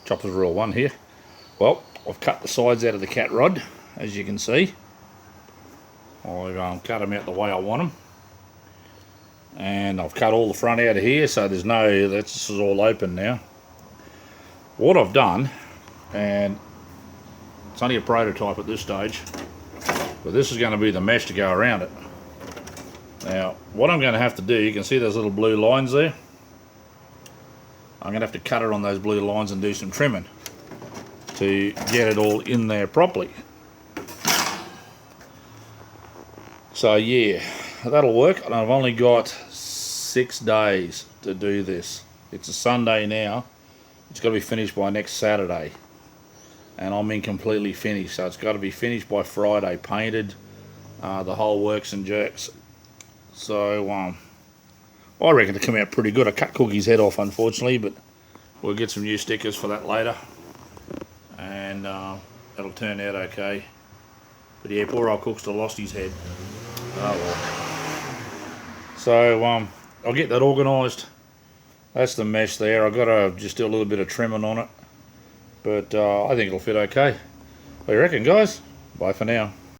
Chopper's Rule 1 here. Well, I've cut the sides out of the cat rod, as you can see. I've cut them out the way I want them. And I've cut all the front out of here, so this is all open now. What I've done, and it's only a prototype at this stage, but this is going to be the mesh to go around it. Now, what I'm going to have to do, you can see those little blue lines there. I'm going to have to cut it on those blue lines and do some trimming to get it all in there properly. So yeah, that'll work, and I've only got 6 days to do this. It's a Sunday now. It's got to be finished by next Saturday, and I'm in completely finished, so it's got to be finished by Friday, painted, the whole works and jerks. So I reckon it'll come out pretty good. I cut Cookie's head off, unfortunately, but we'll get some new stickers for that later, and that'll turn out okay. But yeah, poor old Cookster lost his head. Oh well. So I'll get that organised. That's the mesh there. I've got to just do a little bit of trimming on it, but I think it'll fit okay. What do you reckon, guys? Bye for now.